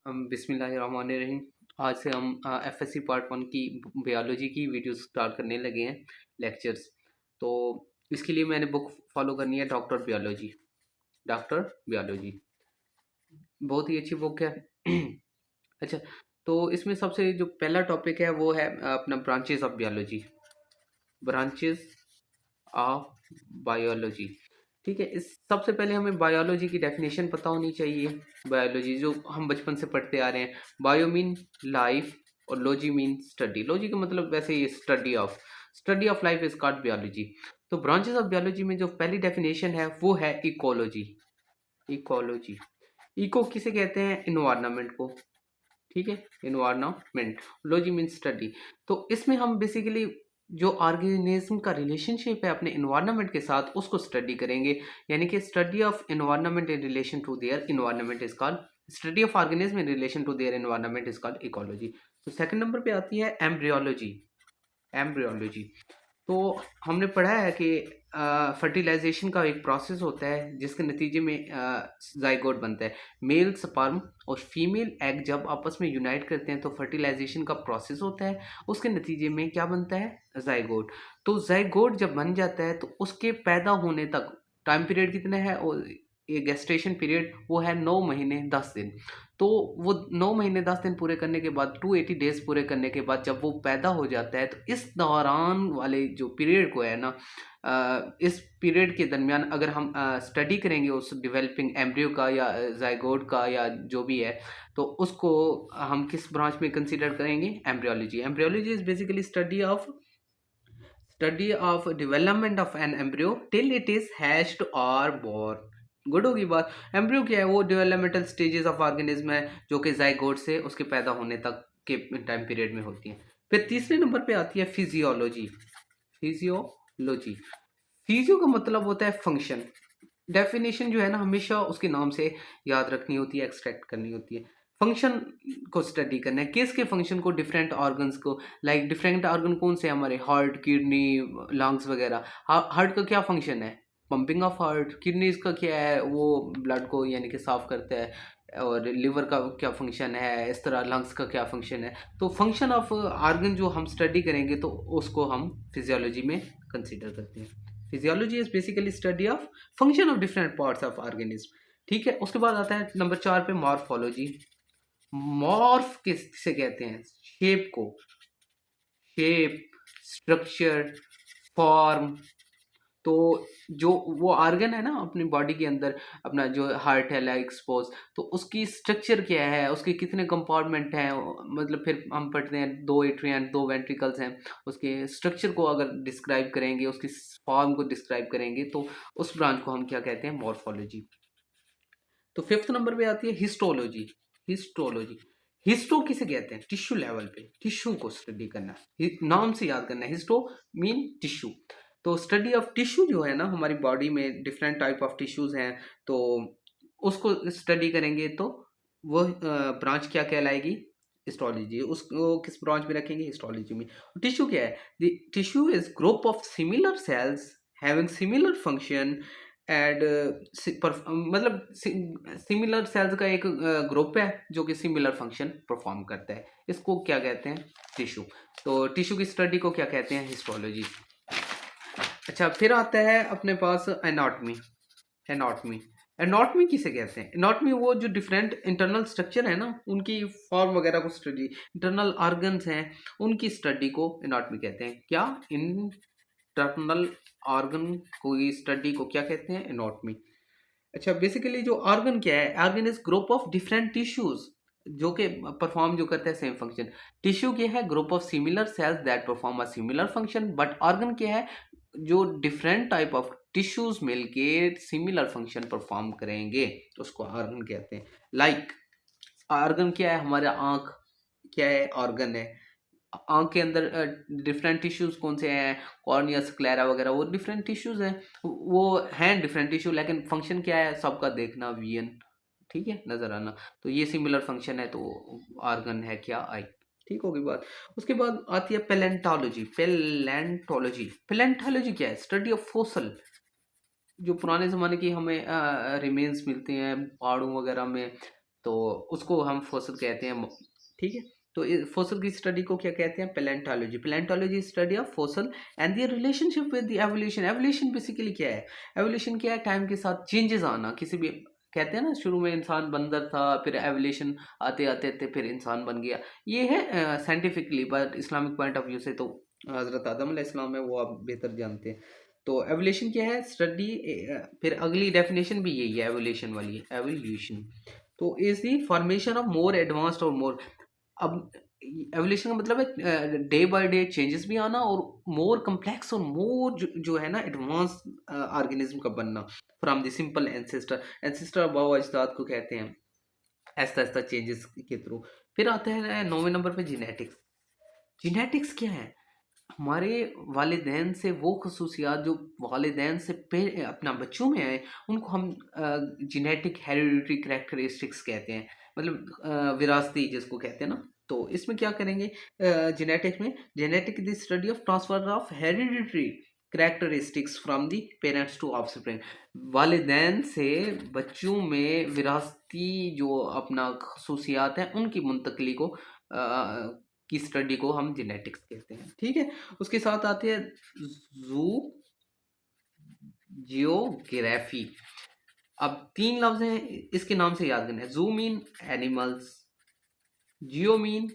बिस्मिल्लाहिर्रहमानिर्रहीम। आज से हम एफएससी पार्ट वन की बायोलॉजी की वीडियो स्टार्ट करने लगे हैं, लेक्चर्स। तो इसके लिए मैंने बुक फॉलो करनी है, डॉक्टर बायोलॉजी। बहुत ही अच्छी बुक है। अच्छा, तो इसमें सबसे जो पहला टॉपिक है वो है अपना branches of biology. Branches of biology, ठीक है। इस सबसे पहले हमें बायोलॉजी की डेफिनेशन पता होनी चाहिए। बायोलॉजी जो हम बचपन से पढ़ते आ रहे हैं, बायो मीन लाइफ और लॉजी मीन स्टडी। लॉजी का मतलब वैसे ये study of life is called biology. तो ब्रांचेस ऑफ बायोलॉजी में जो पहली डेफिनेशन है वो है इकोलॉजी। इकोलॉजी, इको किसे कहते हैं? इन्वायरमेंट को, ठीक है, इन्वायरमेंट। Logy mean study. तो इसमें हम बेसिकली जो ऑर्गेनिज्म का रिलेशनशिप है अपने इन्वायरमेंट के साथ उसको स्टडी करेंगे, यानी कि study of environment in relation to their environment is called study of organism in relation to their environment is called ecology. तो सेकंड नंबर पे आती है एम्ब्रियोलॉजी। एम्ब्रियोलॉजी, तो हमने पढ़ा है कि फर्टिलाइजेशन का एक प्रोसेस होता है जिसके नतीजे में जाइगोट बनता है। मेल स्पर्म और फीमेल एग जब आपस में यूनाइट करते हैं तो फर्टिलाइजेशन का प्रोसेस होता है। उसके नतीजे में क्या बनता है? जाइगोट। तो जाइगोट जब बन जाता है तो उसके पैदा होने तक टाइम पीरियड कितना है? और ये गेस्टेशन पीरियड वो है 9 महीने 10 दिन। तो वो 9 महीने 10 दिन पूरे करने के बाद 280 डेज पूरे करने के बाद जब वो पैदा हो जाता है तो इस दौरान वाले जो पीरियड को है ना, इस पीरियड के दरमियान अगर हम स्टडी करेंगे उस डेवलपिंग एम्ब्रियो का या जाइगोट का या जो भी है, तो उसको हम किस ब्रांच में कंसीडर करेंगे? Embryology. Embryology is basically study of development of an embryo till it is hatched और बोर्न। गुड होगी बात। एम्ब्रियो क्या है? वो डेवलपमेंटल स्टेजेस ऑफ ऑर्गेनिज्म है जो कि जाइगोट से उसके पैदा होने तक के टाइम पीरियड में होती है। फिर तीसरे नंबर पे आती है फिजियोलॉजी। फिजियोलॉजी, फिजियो का मतलब होता है फंक्शन। डेफिनेशन जो है ना हमेशा उसके नाम से याद रखनी होती है, एक्सट्रैक्ट करनी होती है। फंक्शन को स्टडी करना है, किसके फंक्शन को? डिफरेंट ऑर्गन्स को। लाइक डिफरेंट ऑर्गन कौन से? हमारे हार्ट, किडनी, लंग्स वगैरह। हार्ट का क्या फंक्शन है? Pumping of heart. किडनीज का क्या है? वो ब्लड को यानी कि साफ करता है। और लिवर का क्या फंक्शन है? इस तरह लंग्स का क्या फंक्शन है? तो फंक्शन ऑफ ऑर्गन जो हम स्टडी करेंगे तो उसको हम फिजियोलॉजी में कंसिडर करते हैं। Physiology is basically study of function of different parts of organism, ठीक है। उसके बाद आता है नंबर 4 पे मॉर्फोलॉजी। मॉर्फ किससे कहते हैं? शेप को। Shape, structure, form. तो जो वो ऑर्गन है ना अपनी बॉडी के अंदर, अपना जो हार्ट है लाइक सपोज, तो उसकी स्ट्रक्चर क्या है, उसके कितने कंपार्टमेंट हैं, मतलब फिर हम पढ़ते हैं 2 एट्रियन 2 वेंट्रिकल्स हैं। उसके स्ट्रक्चर को अगर डिस्क्राइब करेंगे, उसकी फॉर्म को डिस्क्राइब करेंगे तो उस ब्रांच को हम क्या कहते हैं? मॉर्फोलॉजी। तो फिफ्थ नंबर पे आती है हिस्टोलॉजी। हिस्टोलॉजी, हिस्टो किसे कहते हैं? टिश्यू लेवल पे टिश्यू को स्टडी करना, नाम से याद करना। Histo mean tissue. तो स्टडी ऑफ टिश्यू जो है ना, हमारी बॉडी में डिफरेंट टाइप ऑफ टिश्यूज हैं, तो उसको स्टडी करेंगे तो वो ब्रांच क्या कहलाएगी? हिस्टोलॉजी। उसको किस ब्रांच में रखेंगे? हिस्टोलॉजी में। टिश्यू क्या है? The tissue is group of similar sales having similar function and मतलब सिमिलर सेल्स का एक ग्रुप है जो कि सिमिलर फंक्शन परफॉर्म करता है। इसको क्या कहते हैं? टिश्यू। तो टिश्यू की स्टडी को क्या कहते हैं? हिस्टोलॉजी। अच्छा, फिर आता है अपने पास एनाटॉमी। एनाटॉमी, एनाटॉमी किसे कहते हैं? एनाटॉमी वो जो डिफरेंट इंटरनल स्ट्रक्चर है ना, उनकी फॉर्म वगैरह को स्टडी, इंटरनल ऑर्गन्स हैं उनकी स्टडी को एनाटॉमी कहते हैं। क्या? इंटरनल ऑर्गन की स्टडी को क्या कहते हैं? एनाटॉमी। अच्छा, बेसिकली जो ऑर्गन क्या है? Organ is group of different tissues जो कि परफॉर्म जो करते हैं सेम फंक्शन। टिश्यू क्या है? Group of similar sales that perform a similar function. But organ क्या है? जो डिफरेंट टाइप ऑफ टिश्यूज मिलके सिमिलर फंक्शन परफॉर्म करेंगे उसको ऑर्गन कहते हैं। लाइक ऑर्गन क्या है? हमारा आंख क्या है? ऑर्गन है। आंख के अंदर डिफरेंट टिश्यूज कौन से हैं? कॉर्निया, स्क्लेरा वगैरह, वो डिफरेंट टिश्यूज हैं। वो हैं डिफरेंट टिश्यू, लेकिन फंक्शन क्या है? सबका देखना, विजन, ठीक है, नजर आना। तो ये सिमिलर फंक्शन है तो ऑर्गन है क्या? आई। ठीक होगी बात। उसके बाद आती है पेलेंटोलॉजी। पेलेंटोलॉजी क्या है? स्टडी ऑफ फोसल, जो पुराने ज़माने की हमें रिमेन्स मिलते हैं पहाड़ों वगैरह में, तो उसको हम फॉसिल कहते हैं। ठीक है, तो फॉसिल की स्टडी को क्या कहते हैं? Palaeontology. Palaeontology study of fossil and their relationship with the evolution. Evolution basically क्या है? एवोल्यूशन क्या है? टाइम के साथ चेंजेस आना। किसी भी, कहते हैं ना, शुरू में इंसान बंदर था, फिर एवोल्यूशन आते आते आते फिर इंसान बन गया। ये है scientifically, but Islamic point of view से तो हजरत आदम अलैहिस्सलाम है, वो आप बेहतर जानते हैं। तो एवोल्यूशन क्या है? स्टडी। फिर अगली डेफिनेशन भी यही है एवोल्यूशन वाली, एवोल्यूशन तो is the formation of more advanced और मोर। अब एवोल्यूशन का मतलब है डे बाय डे चेंजेस भी आना और मोर कम्प्लेक्स और मोर जो है ना एडवांस ऑर्गेनिज्म का बनना from the simple ancestor. Ancestor बाओ अजदाद को कहते हैं, ऐसा ऐसा चेंजेस के थ्रू। फिर आते हैं 9वें नंबर पे जेनेटिक्स। जेनेटिक्स क्या है? हमारे वालिदैन से वो खसूसियात जो वालिदैन से अपना बच्चों में आए, उनको हम जेनेटिक हेरिडिटरी करेक्टरिस्टिक्स कहते हैं, मतलब विरासती जिसको कहते हैं ना। तो इसमें क्या करेंगे जेनेटिक में? Genetic the study of transfer of hereditary characteristics from the parents to offspring. वालिदैन से बच्चों में विरासती जो अपना खसूसियात हैं उनकी मुंतकली को की स्टडी को हम जेनेटिक्स कहते हैं। ठीक है, उसके साथ आती है जू जियोग्राफी। अब 3 लफ्ज हैं, इसके नाम से याद करना है। जू मीन एनिमल्स, जियो मीन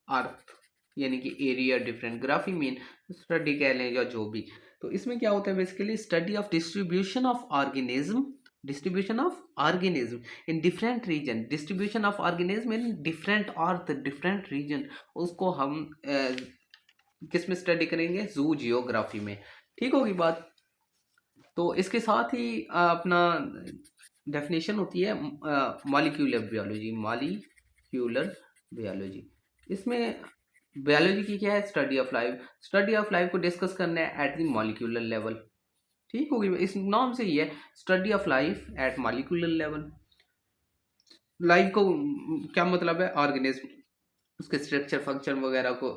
अर्थ यानी कि area different, graphy mean study कह लें या जो भी। तो इसमें क्या होता है? Basically study of distribution of organism, distribution of organism in different region, distribution of organism in different earth different region, उसको हम किस में स्टडी करेंगे? जू जियोग्राफी में। ठीक होगी बात। तो इसके साथ ही अपना डेफिनेशन होती है मॉलिक्यूलर बायोलॉजी। मॉलिक्यूलर बायोलॉजी, इसमें बायोलॉजी की क्या है? Study of life. Study of life को डिस्कस करना है एट द मॉलिक्यूलर लेवल। ठीक होगी, इस नाम से ही है, study of life at molecular level. Life को क्या मतलब है? ऑर्गेनिज्म, उसके स्ट्रक्चर फंक्शन वगैरह को,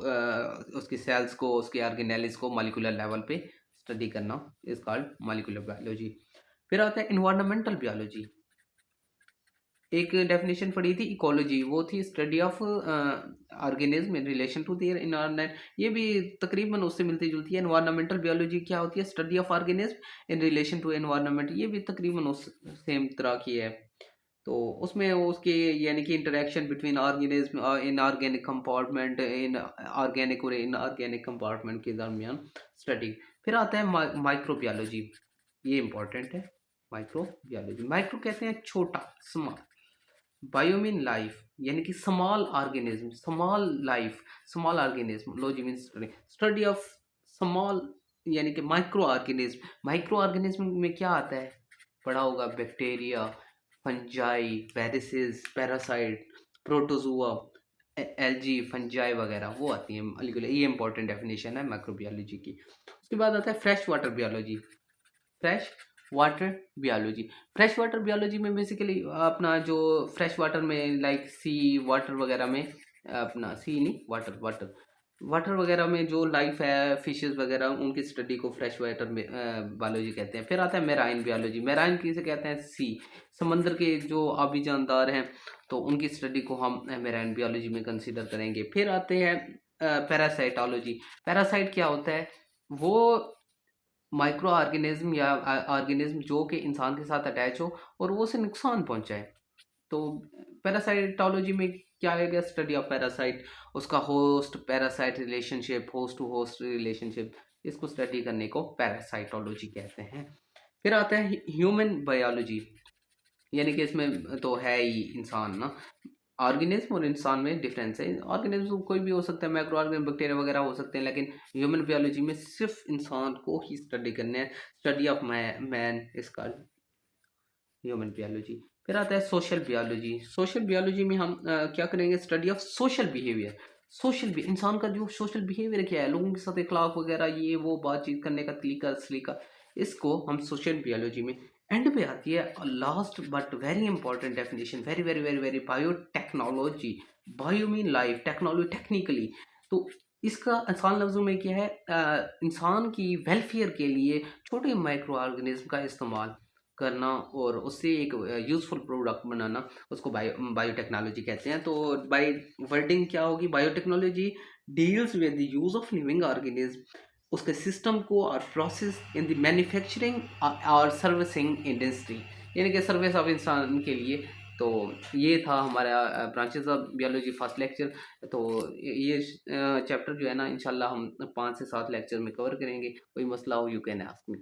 उसकी सेल्स को, उसके ऑर्गेनेलिस को मॉलिक्यूलर लेवल पे स्टडी करना इज कॉल्ड मॉलिक्यूलर बायोलॉजी। फिर आता है इन्वायरमेंटल बायोलॉजी। एक डेफिनेशन पढ़ी थी इकोलॉजी, वो थी study of organism in relation to their environment. ये भी तकरीबन उससे मिलती जुलती है। इन्वायरमेंटल बायोलॉजी क्या होती है? Study of organism in relation to environment. ये भी तकरीबन उस सेम तरह की है। तो उसमें उसके यानी कि interaction between organism in organic compartment, in organic और इन ऑर्गेनिक कंपार्टमेंट के दरमियान स्टडी। फिर आता है माइक्रोबायोलॉजी, ये इंपॉर्टेंट है। माइक्रोबायोलॉजी, माइक्रो कहते हैं छोटा, स्मॉल, बायो मीन लाइफ यानी कि small organism, small life, small organism. Logy mean study, study of small यानी कि माइक्रो ऑर्गेनिज्म। माइक्रो ऑर्गेनिज्म में क्या आता है? पढ़ा होगा, bacteria, fungi, viruses, parasite, protozoa, LG, fungi वगैरह वो आती हैं मॉलिक्यूलर। ये इंपॉर्टेंट डेफिनेशन है माइक्रोबायोलॉजी की। उसके बाद आता है fresh water biology. Fresh water biology, fresh water biology में बेसिकली अपना जो फ्रेश वाटर में लाइक सी वाटर वगैरह में, अपना सी नहीं, वाटर वाटर वाटर वगैरह में जो लाइफ है, फिशेस वगैरह, उनकी स्टडी को फ्रेश वाटर बायोलॉजी कहते हैं। फिर आता है मेराइन बायोलॉजी। मेराइन किसे कहते हैं? सी, समंदर के जो आबी जानदार हैं, तो उनकी स्टडी को हम मेराइन बायोलॉजी में कंसीडर करेंगे। फिर आते हैं पैरासाइटोलॉजी। पैरासाइट क्या होता है? वो माइक्रो ऑर्गेनिज्म या ऑर्गेनिज्म जो कि इंसान के साथ अटैच हो और वो उसे नुकसान पहुंचाए। तो पैरासाइटोलॉजी में क्या आएगा? स्टडी ऑफ पैरासाइट, उसका host parasite relationship, host to host relationship, इसको स्टडी करने को पैरासाइटोलॉजी कहते हैं। फिर आता है ह्यूमन बायोलॉजी, यानी कि इसमें तो है ही इंसान ना। ऑर्गेनिज्म और इंसान में डिफरेंस है। ऑर्गेनिज्म कोई भी हो सकता है, माइक्रो ऑर्गेनिज्म, बैक्टीरिया वगैरह हो सकते हैं, लेकिन ह्यूमन बायोलॉजी में सिर्फ इंसान को ही स्टडी करने हैं। स्टडी ऑफ मैन इसका ह्यूमन बायोलॉजी। फिर आता है सोशल बायोलॉजी। सोशल बायोलॉजी में हम क्या करेंगे? Study of social behaviour. Social भी इंसान का जो सोशल बिहेवियर क्या है, लोगों के साथ इखलाक वगैरह, ये वो बातचीत करने का तरीका सलीका, इसको हम सोशल बायोलॉजी में। एंड पे आती है last but very important definition, very very very very, biotechnology. Bio mean life, technology technically. तो इसका आसान लफ्जों में क्या है? इंसान की वेलफेयर के लिए छोटे माइक्रो ऑर्गेनिज्म का इस्तेमाल, करना और उससे एक यूज़फुल प्रोडक्ट बनाना, उसको बायोटेक्नोलॉजी कहते हैं। तो बाय वर्डिंग क्या होगी, biotechnology deals with the use of living organism, उसके सिस्टम को और प्रोसेस इन द मैन्युफैक्चरिंग और सर्विसिंग इंडस्ट्री, यानी कि सर्विस ऑफ इंसान के लिए। तो ये था हमारा branches of biology first lecture. तो ये चैप्टर जो है ना इंशाल्लाह हम 5 से 7 लेक्चर में कवर करेंगे। कोई मसला हो यू कैन आस्क मी।